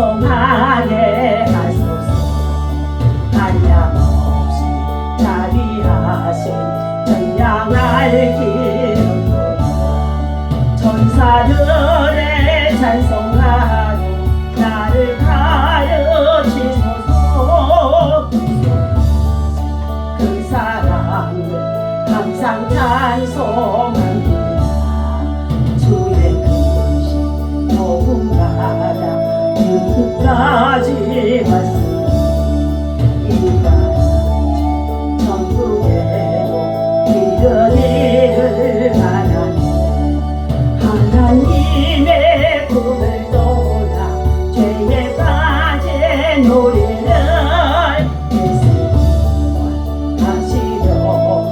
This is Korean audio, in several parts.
찬송하게 하소서. 한량없이 자비하신 전량할 기름으로 천사들의 찬송하여 나를 가르치소서. 그 사랑을 항상 찬송합니다. 주의 크신 도움받아 끝까지 왔으니 이까지 천국에도 이르기를 바라니 하나님의 품을 떠나 죄에 빠진 우리를 예수님과 하시려고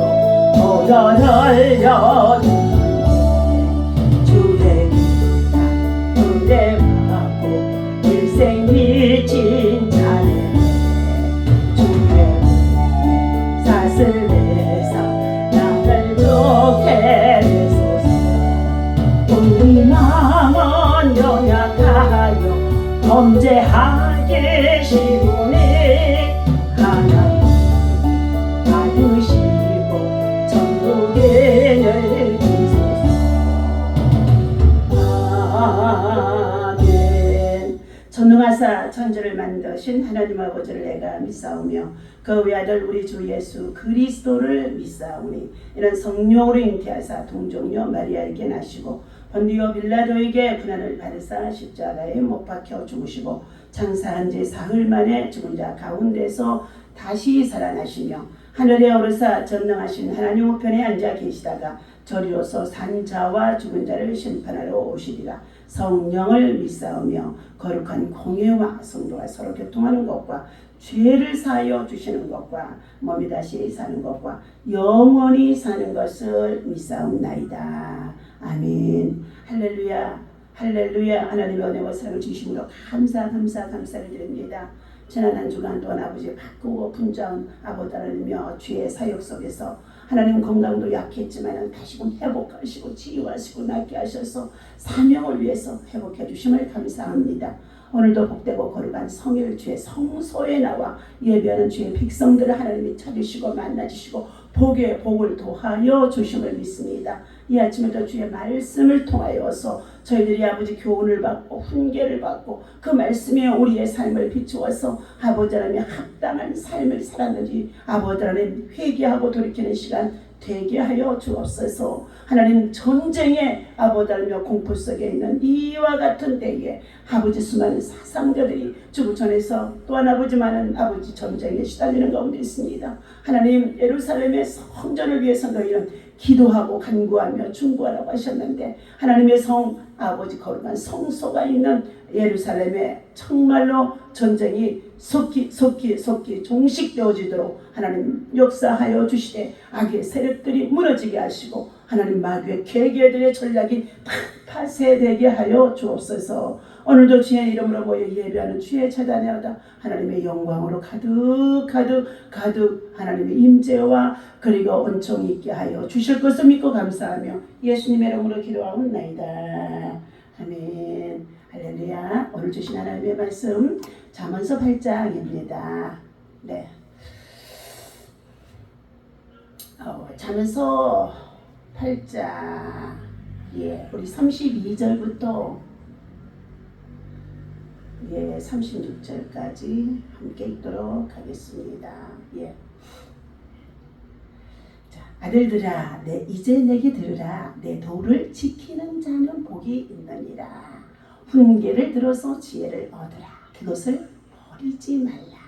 모여 흘려주시네. 주의 기타 은혜받고 일생 미친 자네 주의 사슬 내사 나를 좋게 되소서. 우리 마음은 연약하여 범죄하기 쉬우니 하나님 받으시고 천국에 주소서. 아멘. 전능하사 천지를 만드신 하나님 아버지를 내가 믿사오며 그 외아들 우리 주 예수 그리스도를 믿사오니 이런 성령으로 잉태하사 동정녀 마리아에게 나시고 본디오 빌라도에게 고난을 받으사 십자가에 못 박혀 죽으시고 장사한 지 사흘 만에 죽은 자 가운데서 다시 살아나시며 하늘에 오르사 전능하신 하나님 우편에 앉아 계시다가 저리로서 산 자와 죽은 자를 심판하러 오시리라. 성령을 믿사오며 거룩한 공예와 성도가 서로 교통하는 것과 죄를 사하여 주시는 것과 몸이 다시 사는 것과 영원히 사는 것을 믿사옵나이다. 아멘. 할렐루야 할렐루야. 하나님의 은혜와 사랑을 주심으로 감사를 드립니다. 지난 한 주간 동안 아버지 바꾸고 분자한 아버지 하나님이여 주의 사역 속에서 하나님 건강도 약했지만 다시금 회복하시고 치유하시고 낫게 하셔서 사명을 위해서 회복해 주심을 감사합니다. 오늘도 복되고 거룩한 성일 주의 성소에 나와 예배하는 주의 백성들을 하나님이 찾으시고 만나주시고 복에 복을 더하여 주심을 믿습니다. 이 아침에도 주의 말씀을 통하여서 저희들이 아버지 교훈을 받고 훈계를 받고 그 말씀에 우리의 삶을 비추어서 아버지 하나님의 합당한 삶을 살았는지 아버지 하나님 회개하고 돌이키는 시간 되게 하여 주옵소서. 하나님 전쟁의 아버지 하나님의 공포 속에 있는 이와 같은 때에 아버지 수많은 사상자들이 주부천에서 또한 아버지 많은 아버지 전쟁에 시달리는 가운데 있습니다. 하나님 예루살렘의 성전을 위해서 너희는 기도하고 간구하며 중보하라고 하셨는데 하나님의 성 아버지 거룩한 성소가 있는 예루살렘에 정말로 전쟁이 속기 종식되어지도록 하나님 역사하여 주시되 악의 세력들이 무너지게 하시고 하나님 마귀의 계계들의 전략이 다 파쇄되게 하여 주옵소서. 오늘도 주의 이름으로 모여 예배하는 주의 재단에다 하나님의 영광으로 가득 하나님의 임재와 그리고 은총이 있게 하여 주실 것을 믿고 감사하며 예수님의 이름으로 기도하옵나이다. 아멘. 할렐루야. 오늘 주신 하나님의 말씀 잠언서 8장입니다. 네. 잠언서 8장 우리 32절부터 36절까지 함께 읽도록 하겠습니다. 자, 아들들아 이제 내게 들으라. 내 도를 지키는 자는 복이 있느니라. 훈계를 들어서 지혜를 얻으라. 그것을 버리지 말라.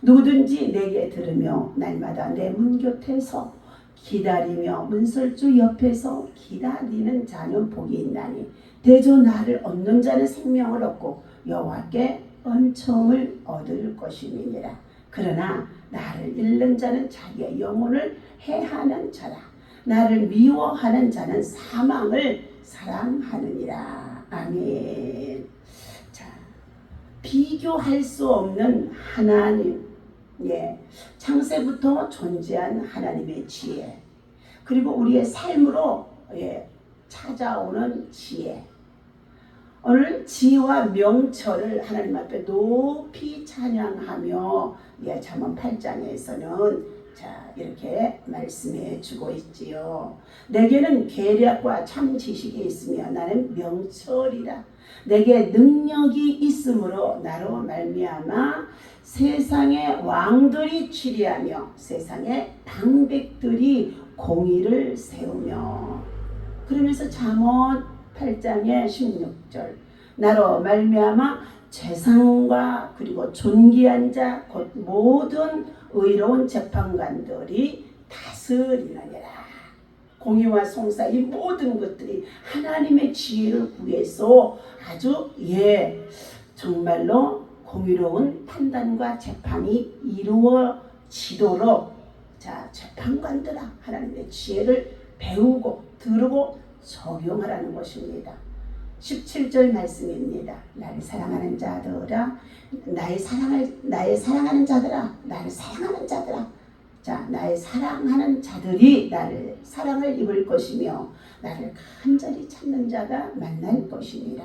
누구든지 내게 들으며 날마다 내 문 곁에서 기다리며 문설주 옆에서 기다리는 자는 복이 있나니 대저 나를 얻는 자는 생명을 얻고 여호와께 은총을 얻을 것임이니라. 그러나 나를 잃는 자는 자기의 영혼을 해하는 자라. 나를 미워하는 자는 사망을 사랑하느니라. 아멘. 자, 비교할 수 없는 하나님, 창세부터 존재한 하나님의 지혜, 그리고 우리의 삶으로 찾아오는 지혜, 오늘 지혜와 명철을 하나님 앞에 높이 찬양하며 잠언 8장에서는 이렇게 말씀해 주고 있지요. 내게는 계략과 참 지식이 있으며 나는 명철이라. 내게 능력이 있으므로 나로 말미암아 세상의 왕들이 치리하며 세상의 방백들이 공의를 세우며. 그러면서 잠언 8장의 16절 나로 말미암아 재상과 그리고 존귀한 자 곧 모든 의로운 재판관들이 다스리느니라. 공의와 송사 이 모든 것들이 하나님의 지혜를 구해서 아주 정말로 공의로운 판단과 재판이 이루어지도록 재판관들아 하나님의 지혜를 배우고 들으고 적용하라는 것입니다. 17절 말씀입니다. 나를 사랑하는 자들아 나의 사랑하는 자들아 나를 사랑하는 자들아. 나의 사랑하는 자들이 나를 사랑을 입을 것이며 나를 간절히 찾는 자가 만날 것이니라.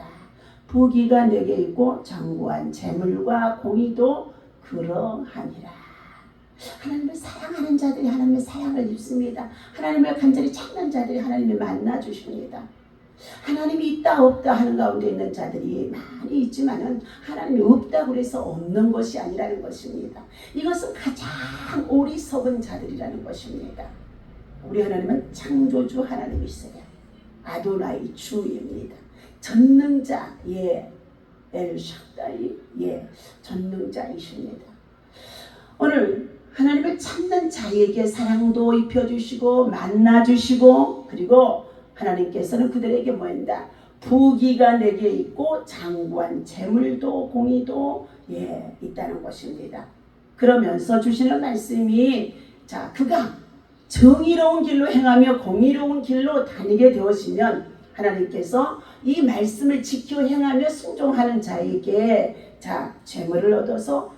부귀가 내게 있고 장구한 재물과 공의도 그러하니라. 하나님을 사랑하는 자들이 하나님의 사랑을 입습니다. 하나님을 간절히 찾는 자들이 하나님을 만나 주십니다. 하나님이 있다 없다 하는 가운데 있는 자들이 많이 있지만은 하나님이 없다고 그래서 없는 것이 아니라는 것입니다. 이것은 가장 어리석은 자들이라는 것입니다. 우리 하나님은 창조주 하나님이세요. 아도나이 주입니다. 전능자 엘샤다이 전능자이십니다. 오늘 하나님을 찾는 자에게 사랑도 입혀주시고 만나주시고 그리고 하나님께서는 그들에게 뭐한다? 부귀가 내게 있고 장구한 재물도 공의도 있다는 것입니다. 그러면서 주시는 말씀이 그가 정의로운 길로 행하며 공의로운 길로 다니게 되어지면 하나님께서 이 말씀을 지켜 행하며 순종하는 자에게 재물을 얻어서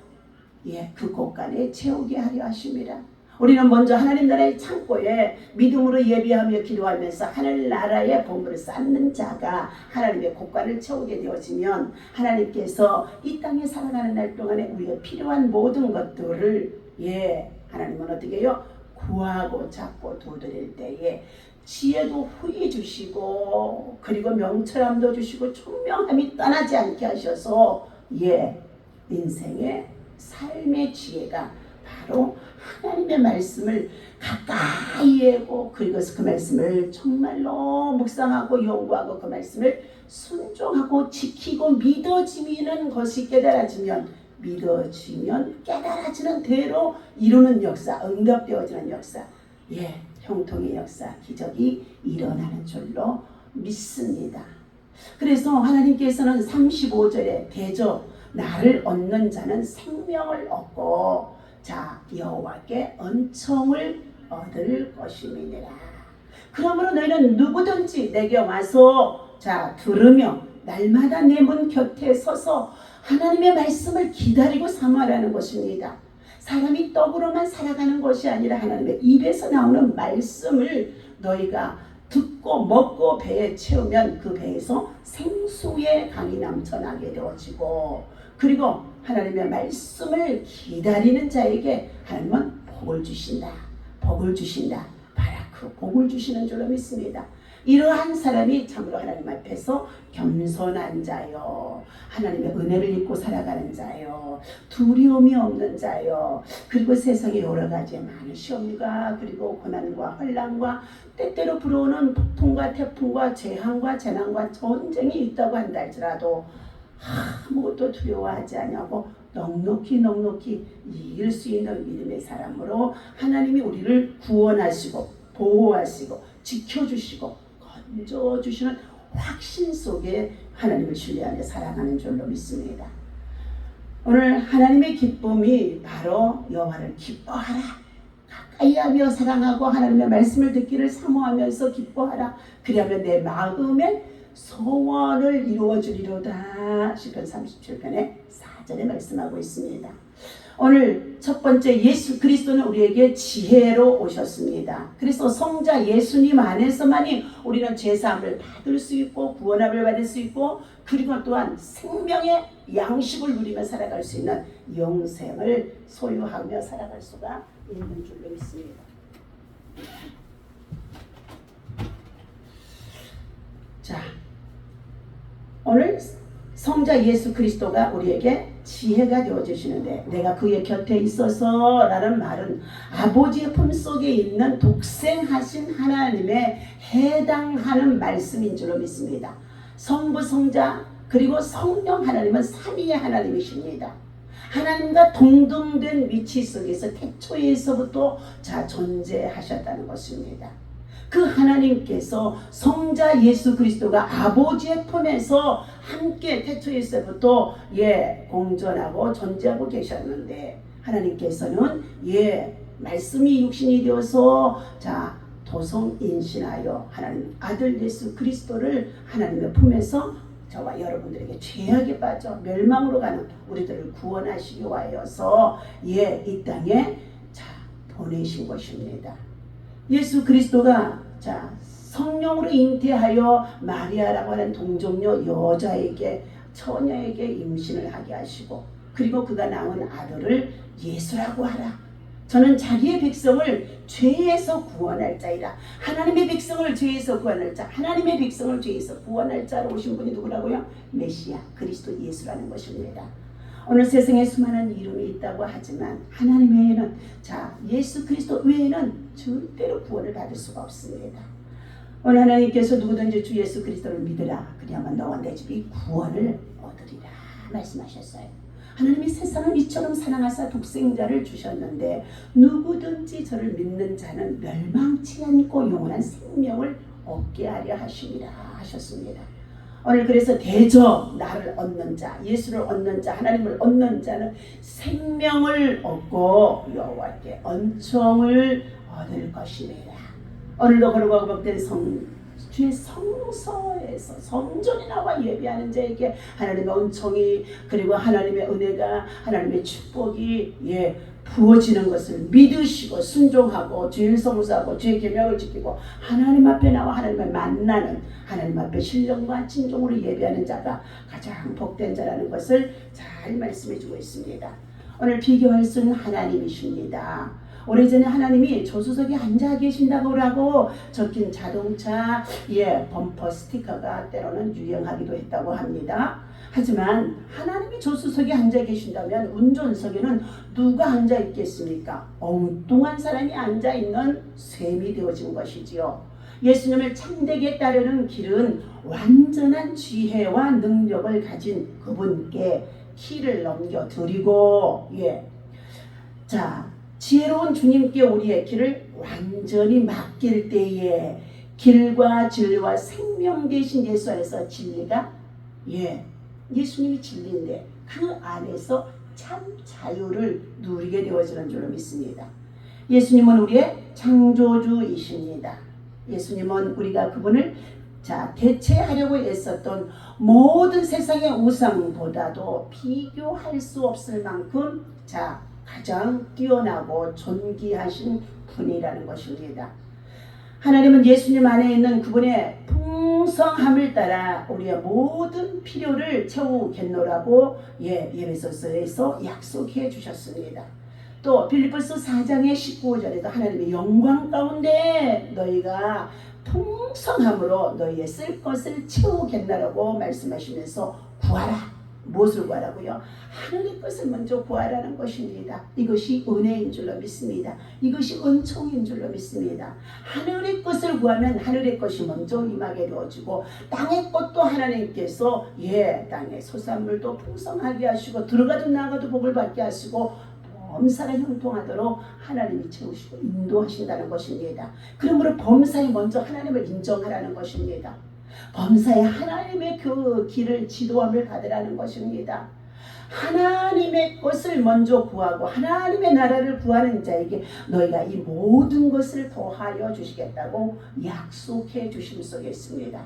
그 곳간에 채우게 하려 하십니다. 우리는 먼저 하나님 나라의 창고에 믿음으로 예비하며 기도하면서 하늘나라의 본부를 쌓는 자가 하나님의 곳간을 채우게 되어지면 하나님께서 이 땅에 살아가는 날 동안에 우리가 필요한 모든 것들을 하나님은 어떻게 해요? 구하고 찾고 도드릴 때에 지혜도 후히 주시고 그리고 명철함도 주시고 총명함이 떠나지 않게 하셔서 인생의 삶의 지혜가 바로 하나님의 말씀을 가까이 하고 그리고 그 말씀을 정말로 묵상하고 연구하고 그 말씀을 순종하고 지키고 믿어지는 것이 깨달아지면 깨달아지는 대로 이루는 역사, 응답되어지는 역사, 형통의 역사, 기적이 일어나는 줄로 믿습니다. 그래서 하나님께서는 35절에 대저 나를 얻는 자는 생명을 얻고 여호와께 은총을 얻을 것임이니라. 그러므로 너희는 누구든지 내게 와서 들으며 날마다 내 문 곁에 서서 하나님의 말씀을 기다리고 사모하라는 것입니다. 사람이 떡으로만 살아가는 것이 아니라 하나님의 입에서 나오는 말씀을 너희가 듣고 먹고 배에 채우면 그 배에서 생수의 강이 넘쳐나게 되어지고 그리고 하나님의 말씀을 기다리는 자에게 하나님은 복을 주신다. 바라크 복을 주시는 줄로 믿습니다. 이러한 사람이 참으로 하나님 앞에서 겸손한 자요, 하나님의 은혜를 입고 살아가는 자요, 두려움이 없는 자요, 그리고 세상에 여러 가지 많은 시험과 그리고 고난과 환난과 때때로 불어오는 폭풍과 태풍과 재앙과 재난과 전쟁이 있다고 한다 할지라도 아무것도 두려워하지 않냐고 넉넉히 이길 수 있는 믿음의 사람으로 하나님이 우리를 구원하시고 보호하시고 지켜주시고 건져주시는 확신 속에 하나님을 신뢰하며 살아가는 줄로 믿습니다. 오늘 하나님의 기쁨이 바로 여호와를 기뻐하라, 가까이 하며 사랑하고 하나님의 말씀을 듣기를 사모하면서 기뻐하라. 그러면 내 마음에 소원을 이루어 주리로다. 시편 37편의 4절에 말씀하고 있습니다. 오늘 첫 번째, 예수 그리스도는 우리에게 지혜로 오셨습니다. 그래서 성자 예수님 안에서만이 우리는 죄사함을 받을 수 있고 구원함을 받을 수 있고, 그리고 또한 생명의 양식을 누리며 살아갈 수 있는 영생을 소유하며 살아갈 수가 있는 줄로 믿습니다. 자, 오늘 성자 예수 그리스도가 우리에게 지혜가 되어주시는데, 내가 그의 곁에 있어서 라는 말은 아버지의 품속에 있는 독생하신 하나님에 해당하는 말씀인 줄로 믿습니다. 성부, 성자, 그리고 성령 하나님은 삼위의 하나님이십니다. 하나님과 동등된 위치 속에서 태초에서부터 존재하셨다는 것입니다. 그 하나님께서 성자 예수 그리스도가 아버지의 품에서 함께 태초에서부터 공존하고 존재하고 계셨는데, 하나님께서는 말씀이 육신이 되어서 도성인신하여 하나님 아들 예수 그리스도를 하나님의 품에서 저와 여러분들에게 죄악에 빠져 멸망으로 가는 우리들을 구원하시기 위하여서 이 땅에 보내신 것입니다. 예수 그리스도가 성령으로 잉태하여 마리아라고 하는 동정녀 여자에게, 처녀에게 임신을 하게 하시고, 그리고 그가 낳은 아들을 예수라고 하라. 저는 자기의 백성을 죄에서 구원할 자이라. 하나님의 백성을 죄에서 구원할 자, 하나님의 백성을 죄에서 구원할 자로 오신 분이 누구라고요? 메시아 그리스도 예수라는 것입니다. 오늘 세상에 수많은 이름이 있다고 하지만 하나님 외에는, 예수 그리스도 외에는 절대로 구원을 받을 수가 없습니다. 오늘 하나님께서 누구든지 주 예수 그리스도를 믿으라, 그리하면 너와 내 집이 구원을 얻으리라 말씀하셨어요. 하나님이 세상을 이처럼 사랑하사 독생자를 주셨는데, 누구든지 저를 믿는 자는 멸망치 않고 영원한 생명을 얻게 하려 하심이라 하셨습니다. 오늘 그래서 대저 나를 얻는 자, 예수를 얻는 자, 하나님을 얻는 자는 생명을 얻고 여호와께恩寵을 얻을 것입니다. 오늘도 거룩하고 복된 주의 성소에서 성전에 나와 예배하는 자에게 하나님의恩寵이, 그리고 하나님의 은혜가, 하나님의 축복이 부어지는 것을 믿으시고 순종하고 주일 성수하고 주의 계명을 지키고 하나님 앞에 나와 하나님을 만나는, 하나님 앞에 신령과 진정으로 예배하는 자가 가장 복된 자라는 것을 잘 말씀해 주고 있습니다. 오늘 비교할 수는 하나님이십니다. 오래전에 하나님이 조수석에 앉아 계신다고 하고 적힌 자동차 범퍼 스티커가 때로는 유행하기도 했다고 합니다. 하지만 하나님이 조수석에 앉아 계신다면 운전석에는 누가 앉아 있겠습니까? 엉뚱한 사람이 앉아 있는 셈이 되어진 것이지요. 예수님을 참되게 따르는 길은 완전한 지혜와 능력을 가진 그분께 키를 넘겨드리고, 지혜로운 주님께 우리의 길을 완전히 맡길 때에 길과 진리와 생명 되신 예수 안에서 진리가, 예수님이 진리인데 그 안에서 참 자유를 누리게 되어지는 줄로 믿습니다. 예수님은 우리의 창조주이십니다. 예수님은 우리가 그분을 대체하려고 애썼던 모든 세상의 우상보다도 비교할 수 없을 만큼 가장 뛰어나고 존귀하신 분이라는 것입니다. 하나님은 예수님 안에 있는 그분의 풍성함을 따라 우리의 모든 필요를 채우겠노라고 에베소서에서 약속해 주셨습니다. 또 빌립보서 4장의 19절에도 하나님의 영광 가운데 너희가 풍성함으로 너희의 쓸 것을 채우겠노라고 말씀하시면서 구하라. 무엇을 구하라고요? 하늘의 것을 먼저 구하라는 것입니다. 이것이 은혜인 줄로 믿습니다. 이것이 은총인 줄로 믿습니다. 하늘의 것을 구하면 하늘의 것이 먼저 임하게 되어지고, 땅의 것도 하나님께서 땅의 소산물도 풍성하게 하시고 들어가도 나가도 복을 받게 하시고 범사가 형통하도록 하나님이 채우시고 인도하신다는 것입니다. 그러므로 범사에 먼저 하나님을 인정하라는 것입니다. 범사에 하나님의 그 길을 지도함을 받으라는 것입니다. 하나님의 것을 먼저 구하고 하나님의 나라를 구하는 자에게 너희가 이 모든 것을 더하여 주시겠다고 약속해 주심 속에 있습니다.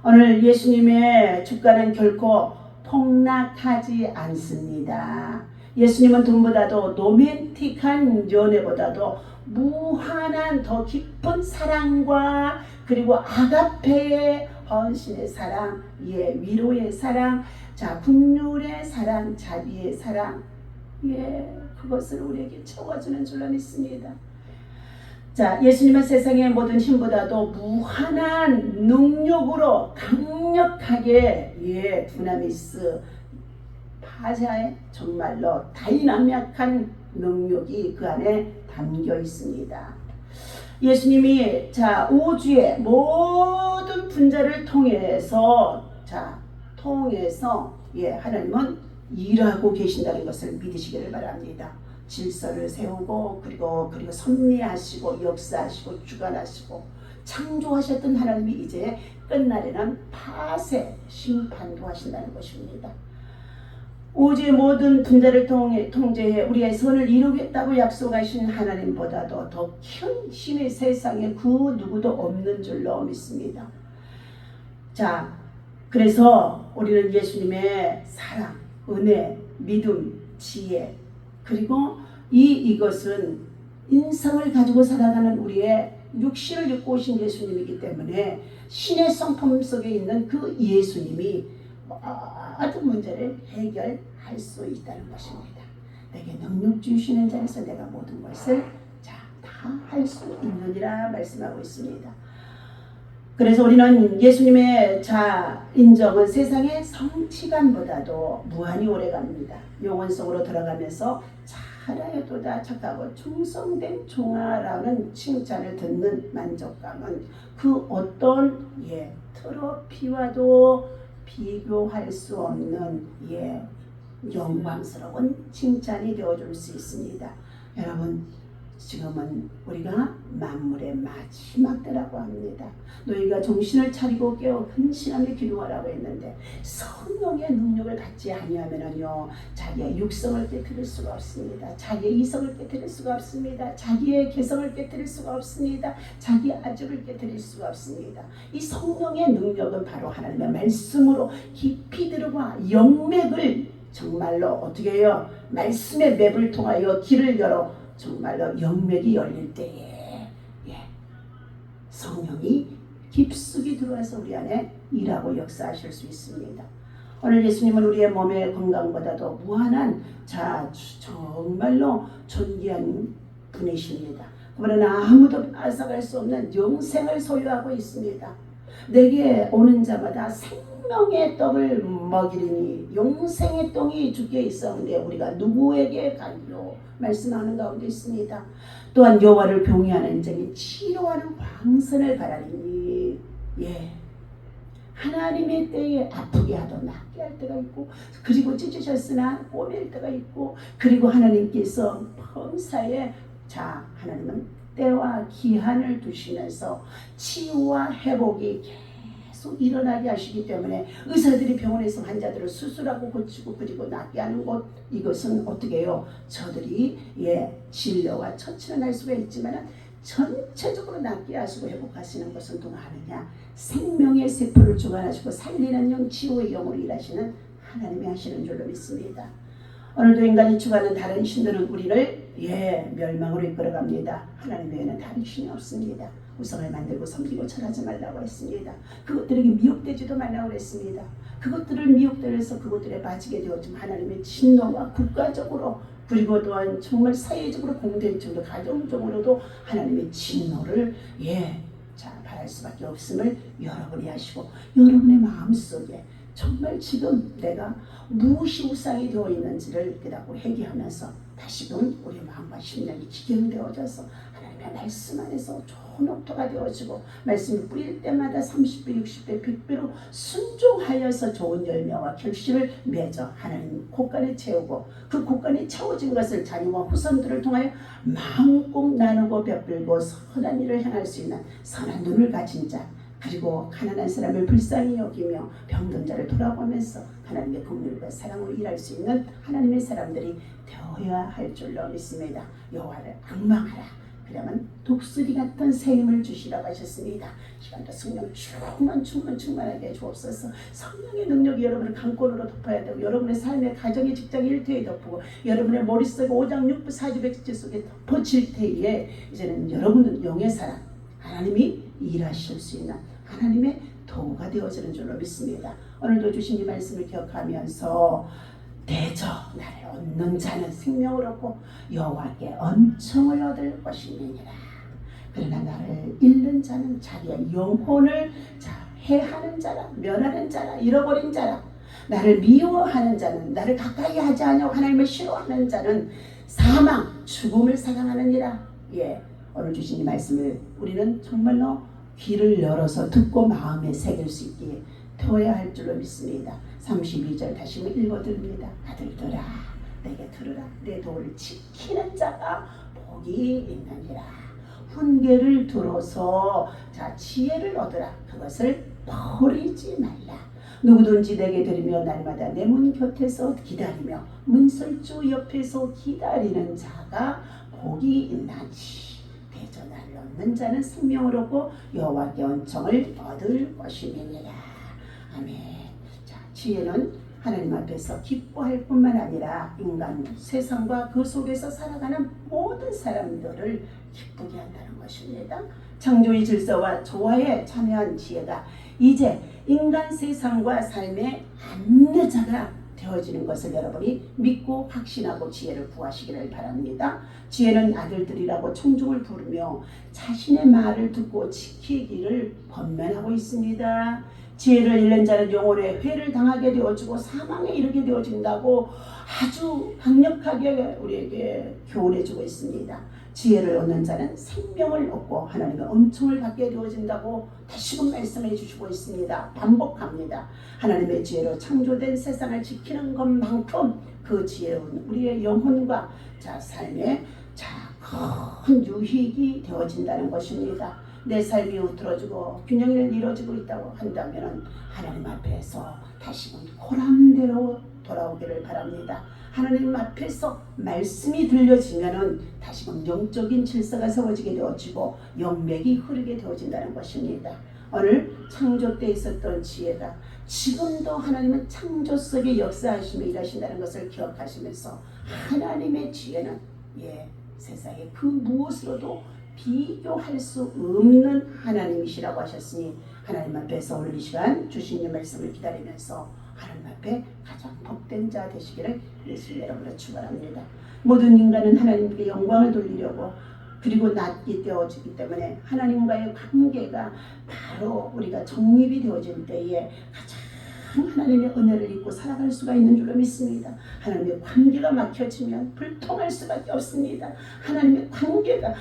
오늘 예수님의 주가는 결코 폭락하지 않습니다. 예수님은 돈보다도 로맨틱한 연애보다도 무한한 더 깊은 사랑과 그리고 아가페의 헌신의 사랑, 위로의 사랑, 긍휼의 사랑, 자비의 사랑, 그것을 우리에게 채워주는 줄로 믿습니다. 예수님은 세상의 모든 힘보다도 무한한 능력으로 강력하게 두나미스 파자의 정말로 다이나믹한 능력이 그 안에 담겨 있습니다. 예수님이 우주의 모든 분자를 통해서 하나님은 일하고 계신다는 것을 믿으시기를 바랍니다. 질서를 세우고 그리고 섭리하시고 역사하시고 주관하시고 창조하셨던 하나님이 이제 끝날에는 파쇄 심판도 하신다는 것입니다. 우주의 모든 분자를 통제해 우리의 선을 이루겠다고 약속하신 하나님보다도 더 큰 힘이 세상에 그 누구도 없는 줄로 믿습니다. 그래서 우리는 예수님의 사랑, 은혜, 믿음, 지혜, 그리고 이것은 인성을 가지고 살아가는 우리의 육신을 입고 오신 예수님이기 때문에 신의 성품 속에 있는 그 예수님이 모든 문제를 해결할 수 있다는 것입니다. 내게 능력 주시는 자에서 내가 모든 것을 다 할 수 있느니라 말씀하고 있습니다. 그래서 우리는 예수님의 인정은 세상의 성취감보다도 무한히 오래갑니다. 영원 속으로 들어가면서 잘하여도다 착하고 충성된 종아라는 칭찬을 듣는 만족감은 그 어떤 트로피와도 비교할 수 없는 영광스러운 칭찬이 되어줄 수 있습니다. 여러분, 지금은 우리가 만물의 마지막 때라고 합니다. 너희가 정신을 차리고 깨어 근신하며 기도하라고 했는데 성령의 능력을 갖지 아니하면요 자기의 육성을 깨뜨릴 수가 없습니다. 자기의 이성을 깨뜨릴 수가 없습니다. 자기의 개성을 깨뜨릴 수가 없습니다. 자기의 아주를 깨뜨릴 수가 없습니다. 이 성령의 능력은 바로 하나님의 말씀으로 깊이 들어가 영맥을 정말로 어떻게 해요? 말씀의 맵을 통하여 길을 열어 정말로 영맥이 열릴 때에 성령이 깊숙이 들어와서 우리 안에 일하고 역사하실 수 있습니다. 오늘 예수님은 우리의 몸의 건강보다도 무한한 정말로 존귀한 분이십니다. 그러나 아무도 앗아갈 수 없는 영생을 소유하고 있습니다. 내게 오는 자마다 생명의 떡을 먹이리니 영생의 떡이 주께 있었는데 우리가 누구에게 가리요 말씀하는 가운데 있습니다. 또한 여호와를 경외하는 자에게 치료하는 광선을 바라리니 하나님의 때에 아프게 하도 낫게 할 때가 있고 그리고 찢으셨으나 꼬맬 때가 있고 그리고 하나님께서 범사에 하나님은 때와 기한을 두시면서 치유와 회복이 계속 일어나게 하시기 때문에 의사들이 병원에서 환자들을 수술하고 고치고 그리고 낫게 하는 것, 이것은 어떻게 해요? 저들이 진료와 처치는 할 수가 있지만 전체적으로 낫게 하시고 회복하시는 것은 누가 하느냐? 생명의 세포를 주관하시고 살리는 영, 치유의 영으로 일하시는 하나님이 하시는 줄로 믿습니다. 오늘도 인간이 추구하는 다른 신들은 우리를 멸망으로 이끌어갑니다. 하나님 외에는 다른 신이 없습니다. 우상을 만들고 섬기고 절하지 말라고 했습니다. 그것들에게 미혹되지도 말라고 했습니다. 그것들을 미혹되어서 그것들에 빠지게 되었지만 하나님의 진노가 국가적으로 그리고 또한 정말 사회적으로 공동적으로 가정적으로도 하나님의 진노를 바랄 수밖에 없음을 여러분이 하시고 여러분의 마음속에 정말 지금 내가 무엇이 우상이 되어 있는지를 깨닫고 회개하면서 다시금 우리 마음과 심령이 기경되어져서 하나님의 말씀 안에서 좋은 옥토가 되어지고 말씀을 뿌릴 때마다 30배, 60배, 100배로 순종하여서 좋은 열매와 결실을 맺어 하나님 곳간에 채우고 그 곳간에 채워진 것을 자녀와 후손들을 통하여 마음껏 나누고 베풀고 선한 일을 행할 수 있는 선한 눈을 가진 자 그리고 가난한 사람을 불쌍히 여기며 병든 자를 돌아보면서 하나님의 긍휼과 사랑으로 일할 수 있는 하나님의 사람들이 되어야 할 줄로 믿습니다. 여호와를 앙망하라. 그러면 독수리 같은 새 힘을 주시라고 하셨습니다. 시간도 성령 충만하게 주옵소서. 성령의 능력이 여러분을 강권으로 덮어야 되고 여러분의 삶의 가정의 직장의 일터에 덮고 여러분의 머릿속에 5장 6부 4주 백지 속에 덮어질 때에 이제는 여러분은 영의 사람 하나님이 일하실 수 있는 하나님의 도구가 되어지는 줄로 믿습니다. 오늘도 주신 이 말씀을 기억하면서 대저 나를 얻는 자는 생명을 얻고 여호와께 은총을 얻을 것이니라. 그러나 나를 잃는 자는 자기의 영혼을 해하는 자라, 멸하는 자라, 잃어버린 자라. 나를 미워하는 자는, 나를 가까이 하지 않으려고 하나님을 싫어하는 자는 사망, 죽음을 사랑하느니라. 예, 오늘 주신 이 말씀을 우리는 정말로 귀를 열어서 듣고 마음에 새길 수 있기에 태워야 할 줄로 믿습니다. 32절 다시 읽어드립니다. 아들들아 내게 들으라. 내 도를 지키는 자가 복이 있느니라. 훈계를 들어서 지혜를 얻으라. 그것을 버리지 말라. 누구든지 내게 들으며 날마다 내 문 곁에서 기다리며 문설주 옆에서 기다리는 자가 복이 있나니 대저 나를 얻는 자는 생명을 얻고 여호와께 은총을 얻을 것이니라. 아멘. 자, 지혜는 하나님 앞에서 기뻐할 뿐만 아니라 인간, 세상과 그 속에서 살아가는 모든 사람들을 기쁘게 한다는 것입니다. 창조의 질서와 조화에 참여한 지혜가 이제 인간 세상과 삶의 안내자가 되어지는 것을 여러분이 믿고 확신하고 지혜를 구하시기를 바랍니다. 지혜는 아들들이라고 청중을 부르며 자신의 말을 듣고 지키기를 권면하고 있습니다. 지혜를 잃는 자는 영혼의 회를 당하게 되어지고 사망에 이르게 되어진다고 아주 강력하게 우리에게 교훈해주고 있습니다. 지혜를 얻는 자는 생명을 얻고 하나님의 은총을 받게 되어진다고 다시금 말씀해 주시고 있습니다. 반복합니다. 하나님의 지혜로 창조된 세상을 지키는 것만큼 그 지혜는 우리의 영혼과 삶에 큰 유익이 되어진다는 것입니다. 내 삶이 흐트러지고 균형을 이루어지고 있다고 한다면 하나님 앞에서 다시금 호람대로 돌아오기를 바랍니다. 하나님 앞에서 말씀이 들려지면은 다시금 영적인 질서가 세워지게 되어지고 영맥이 흐르게 되어진다는 것입니다. 오늘 창조 때 있었던 지혜가 지금도 하나님은 창조 속에 역사하시며 일하신다는 것을 기억하시면서 하나님의 지혜는 세상에 그 무엇으로도 비교할 수 없는 하나님이시라고 하셨으니 하나님 앞에서 오늘 이 시간 주신 이 말씀을 기다리면서 하나님 앞에 가장 복된 자 되시기를 예수님 이름으로 축원합니다. 모든 인간은 하나님께 영광을 돌리려고 그리고 낫게 되어지기 때문에 하나님과의 관계가 바로 우리가 정립이 되어질 때에 가장 하나님의 은혜를 입고 살아갈 수가 있는 줄로 믿습니다. 하나님의 관계가 막혀지면 불통할 수밖에 없습니다. 하나님의 관계가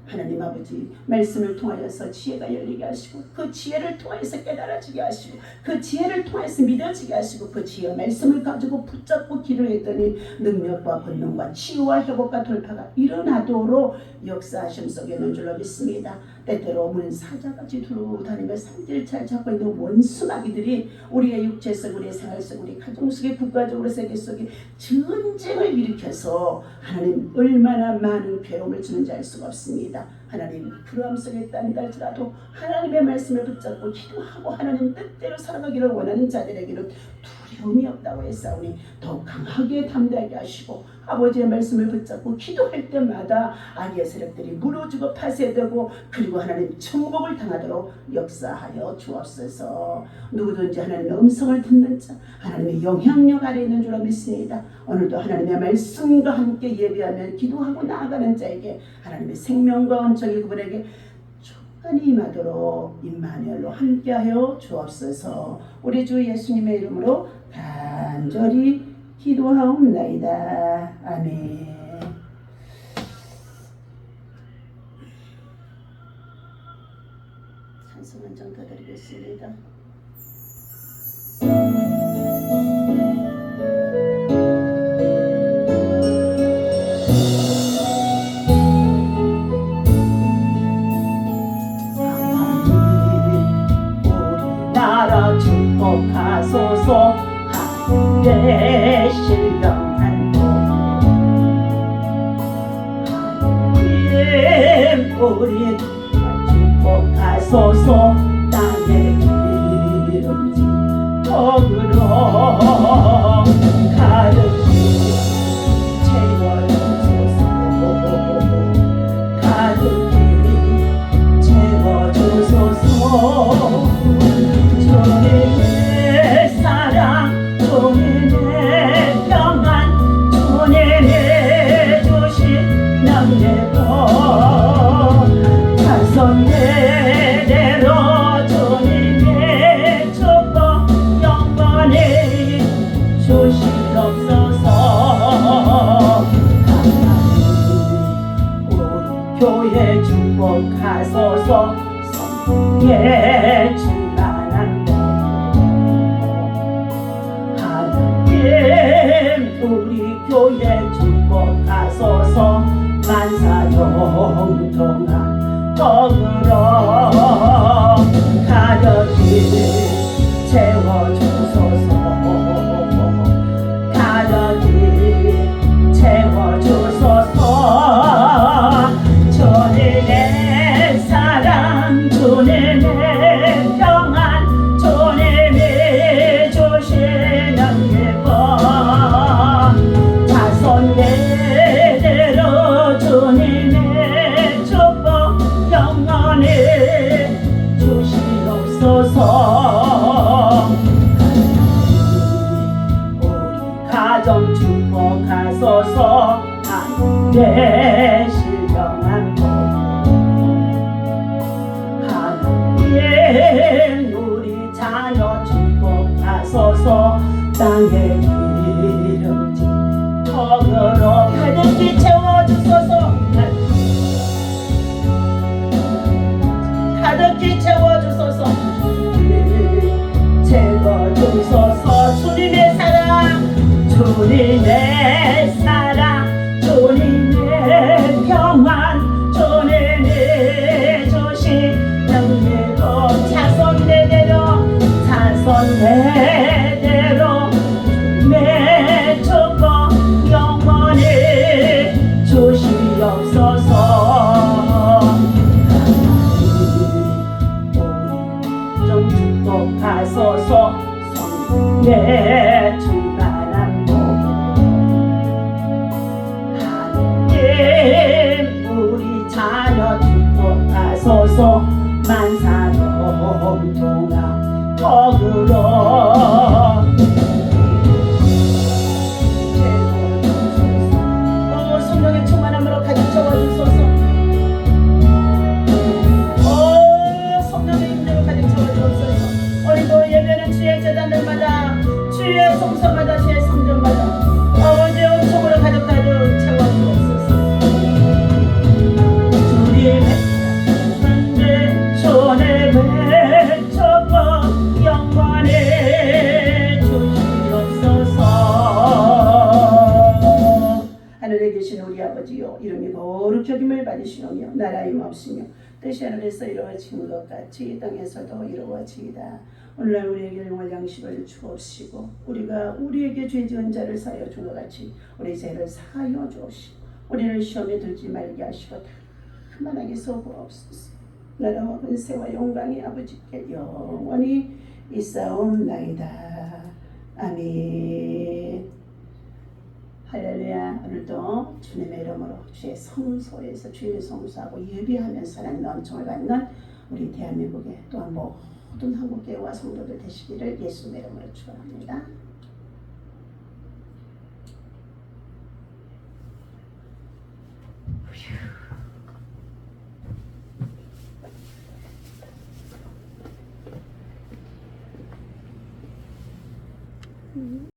하나님 아버지 말씀을 통하여서 지혜가 열리게 하시고 그 지혜를 통해서 깨달아지게 하시고 그 지혜를 통해서 믿어지게 하시고 그 지혜의 말씀을 가지고 붙잡고 기도했더니 능력과 권능과 치유와 회복과 돌파가 일어나도록 역사하심 속에 있는 줄로 믿습니다. 때때로 문 사자같이 두루 다니며 산길잘 잡고 있는 원수마귀들이 우리의 육체 속, 우리의 생활 속, 우리 가정 속에 국가적으로 세계 속에 전쟁을 일으켜서 하나님 얼마나 많은 괴로움을 주는지 알 수가 없습니다. 하나님 불안함 속에 있다는 할지라도 하나님의 말씀을 붙잡고 기도하고 하나님 뜻대로 살아가기를 원하는 자들에게는 두려움이 없다고 했사오니 더욱 강하게 담대하게 하시고 아버지의 말씀을 붙잡고 기도할 때마다 악의 세력들이 무너지고 파쇄되고 그리고 하나님 천국을 당하도록 역사하여 주옵소서. 누구든지 하나님의 음성을 듣는 자 하나님의 영향력 아래 있는 줄로 믿습니다. 오늘도 하나님의 말씀과 함께 예배하며 기도하고 나아가는 자에게 하나님의 생명과 은총이 그분에게 충만히 임하도록 임마누엘로 함께하여 주옵소서. 우리 주 예수님의 이름으로 간절히 기도하옵나이다. 아멘. 찬송 한 장 더 드리겠습니다. 우리나라 축복하소서. 하늘에 신령한 복 하늘에 우리 축복하소서. 땅의 기름진 덕으로 가득히 채워주소서. 가득히 채워주소서. 주님의 사랑, 주님의 평안, 주님의 주신 능력으로 자손 대대로 주님의 축복 영원히 주시옵소서. 우리 교회 축복하소서. 성령의 충만한 하나님, 우리 교회 축복하소서. 만사용통한 덕으로 가득히 채워주소서. 가득히 채워주소서. 주님의 사랑, 주님의 평안, 주님이 주시는 기쁨, 자손 대대로 주님의 축복 영원히 주시옵소서. 우리 가정 축복하소서. 하늘의 신령한 복, 하나님 우리 자녀 축복하소서. 땅의 기름진 덕으로 가득히 채워주소서. 가득히 채워주소서. 채워주소서. 주님의 사랑, 주님의 사랑, 주님의 평안, 주님이 주신 능력으로 자손 대대로, 자손 대대로 주님의 축복 영원히 주시옵소서. 우리 좀 축복하소서. 성령의 충만한 복, 하나님 우리 자녀 축복하소서. 만사용통한 덕으로 채워주소서. 성령의 충만함으로 가득 채워주소서. 성령의 힘으로 가득 채워주소서. 오늘도 예배는 주의 제단들마다, 주의 성소마다, 주의 성전마다 아버지의 은총으로 가득 채워주옵소서. 주님의 축복 영원히 주시옵소서. 하늘에 계신 우리 아버지요, 이름이 거룩히 여김을 받으시오며 나라의 마옵시며 뜻이 하늘에서 이루어진 것 같이 이 땅에서도 이루어지이다. 오늘날 우리에게 영원한 양식을 주옵시고 우리가 우리에게 죄 지은 자를 사하여 준 것 같이 우리 죄를 사하여 주옵시고 우리를 시험에 들지 말게 하시고 다만하게 서구옵소서. 나라와 권세와 영광이 아버지께 영원히 있사옵나이다. 아멘. 할렐루야. 오늘도 주님의 이름으로 주의 성소에서 주의 성수하고 예비하면서 하나님의 은총을 받는 우리 대한민국의 또한 모든 한국교회와 성도들 되시기를 예수님의 이름으로 축원합니다.